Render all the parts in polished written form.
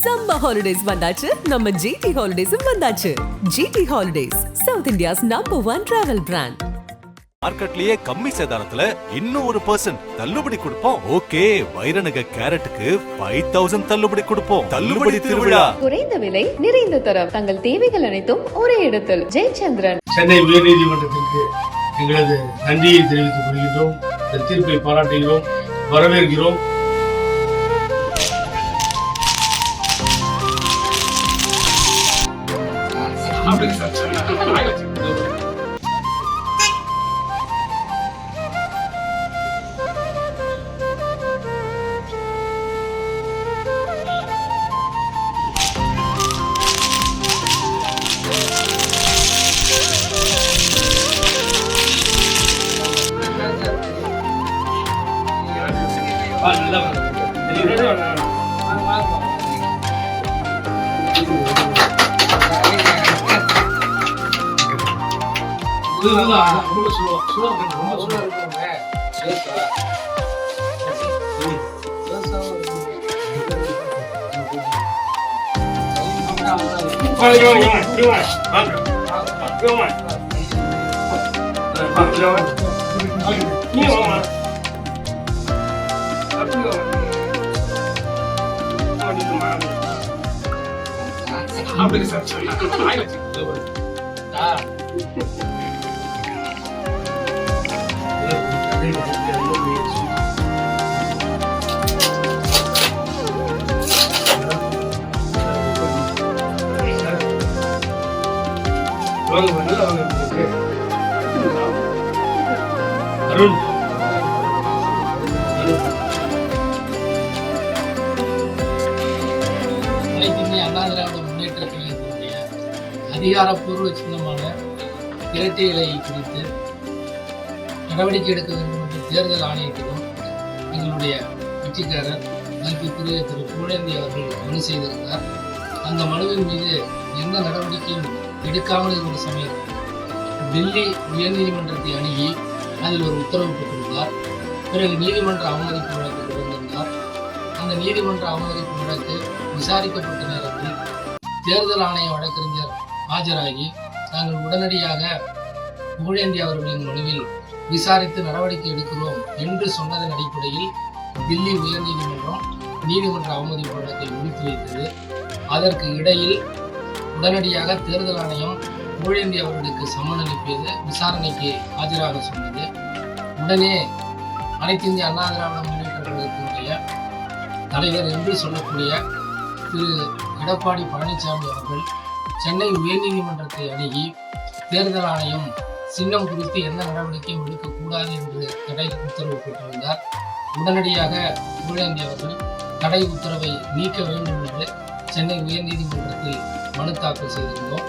Summer holidays வந்தாச்சு, நம்ம ஜிடி ஹாலிடேஸும் வந்தாச்சு. GT Holidays, South India's #1 travel brand. மார்க்கெட்லயே கம்மி சேதாரத்துல இன்னும் 1% தள்ளுபடி கொடுப்போம். ஓகே, வைரநக கேரட்டுக்கு 5000 தள்ளுபடி கொடுப்போம். தள்ளுபடி திருவிழா. குறைந்த விலை, நிறைந்த தரம், தங்கள் தேவைகள் அனைத்தும் ஒரே இடத்தில். ஜெயச்சந்திரன். சென்னை உயர்நீதிமன்றத்திற்கு எங்களது நன்றியை தெரிவித்துக் கொள்கின்றோம். இந்த தீர்ப்பை பாராட்டுகிறோம், வரவேற்கிறோம். அருண் அனைத்திந்திய அண்ணா திராவிட முன்னேற்ற கழகத்தினுடைய அதிகாரப்பூர்வ சின்னமான இரட்டை இலை குறித்து நடவடிக்கை எடுக்க வேண்டும் என்று தேர்தல் ஆணையத்திலும் எங்களுடைய கட்சிக்காரர் மதிப்புக்குரிய திரு புகழேந்தி அவர்கள் மனு செய்திருந்தார். அந்த மனுவின் மீது எந்த நடவடிக்கையும் எடுக்காமல் இருந்த சமயம் டெல்லி உயர்நீதிமன்றத்தை அணுகி அதில் ஒரு உத்தரவு பெற்றிருந்தார். பிறகு நீதிமன்ற அவமதிப்பு வழக்கு தொடர்ந்திருந்தார். அந்த நீதிமன்ற அவமதிப்பு வழக்கு விசாரிக்கப்பட்ட நேரத்தில் தேர்தல் ஆணைய வழக்கறிஞர் ஆஜராகி நாங்கள் உடனடியாக புகழேந்தி அவர்களின் மனுவில் விசாரித்து நடவடிக்கை எடுக்கிறோம் என்று சொன்னதன் அடிப்படையில் தில்லி உயர்நீதிமன்றம் நீதிமன்ற அவமதிப்பு வழக்கை முடித்து வைத்தது. அதற்கு இடையில் உடனடியாக தேர்தல் ஆணையம் புகழேந்தி அவர்களுக்கு சம்மன் அனுப்பியது, விசாரணைக்கு ஆஜராக சொன்னது. உடனே அனைத்து இந்திய அண்ணா திராவிட முன்னேற்ற கழகத்தினுடைய தலைவர் என்று சொல்லக்கூடிய திரு எடப்பாடி பழனிசாமி அவர்கள் சென்னை உயர்நீதிமன்றத்தை அணுகி தேர்தல் ஆணையம் சின்னம் குறித்து எந்த நடவடிக்கையும் எடுக்கக்கூடாது என்று தடை உத்தரவு பெற்றிருந்தார். உடனடியாக புகழேந்தி அவர்கள் தடை உத்தரவை நீக்க வேண்டும் என்று சென்னை உயர்நீதிமன்றத்தில் மனு தாக்கல் செய்திருந்தோம்.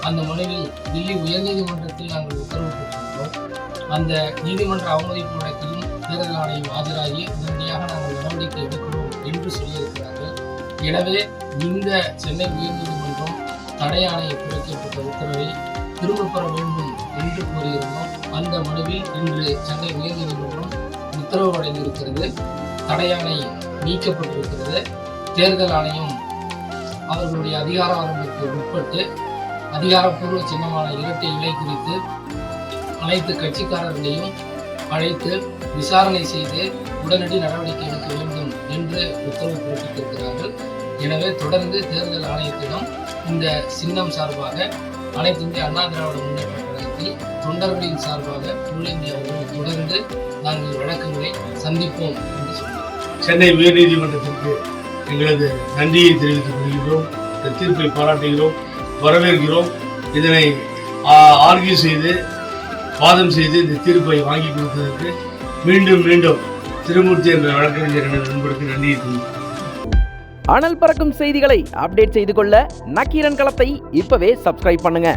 அந்த மனுவில் தில்லி உயர்நீதிமன்றத்தில் நாங்கள் உத்தரவு பெற்றிருந்தோம். அந்த நீதிமன்ற அவமதிப்பு வழக்கிலும் தேர்தல் ஆணையம் ஆஜராகி உடனடியாக நாங்கள் நடவடிக்கை எடுக்கிறோம் என்று சொல்லியிருக்கிறார்கள். எனவே இந்த சென்னை உயர்நீதிமன்றம் தடை ஆணைய பிறப்பிக்கப்பட்ட உத்தரவை திரும்பப் பெற வேண்டும் என்று கூறியிருந்தோம். அந்த மனுவில் இன்று சென்னை உயர்நீதிமன்றம் உத்தரவு வழங்கியிருக்கிறது. தடையாணை நீக்கப்பட்டிருக்கிறது. தேர்தல் ஆணையம் அவர்களுடைய அதிகார வரம்பிற்கு உட்பட்டு அதிகாரப்பூர்வ சின்னமான இரட்டை இலை குறித்து அனைத்து கட்சிக்காரர்களையும் அழைத்து விசாரணை செய்து உடனடி நடவடிக்கை எடுக்க வேண்டும் என்று உத்தரவு பிறப்பித்திருக்கிறார்கள். எனவே தொடர்ந்து தேர்தல் ஆணையத்திடம் இந்த சின்னம் சார்பாக அனைத்து இந்திய அண்ணா திராவிட முன்னேற்ற கழகத்தில் தொண்டர்களின் சார்பாக புகழேந்தி அவர்கள் தொடர்ந்து நாங்கள் வழக்குகளை சந்திப்போம் என்று சொன்னார். சென்னை உயர்நீதிமன்றத்திற்கு எங்களது நன்றியை தெரிவித்துக் கொள்கிறோம். இந்த தீர்ப்பை பாராட்டுகிறோம், வரவேற்கிறோம். இதனை ஆர்கியூ செய்து வாதம் செய்து இந்த தீர்ப்பை வாங்கி கொடுத்ததற்கு மீண்டும் மீண்டும் திருமூர்த்தி என்ற வழக்கறிஞர் நண்பருக்கு நன்றியை தெரிவிக்கிறோம். அனல் பறக்கும் செய்திகளை அப்டேட் செய்து கொள்ள நக்கீரன் களத்தை இப்பவே சப்ஸ்கிரைப் பண்ணுங்க.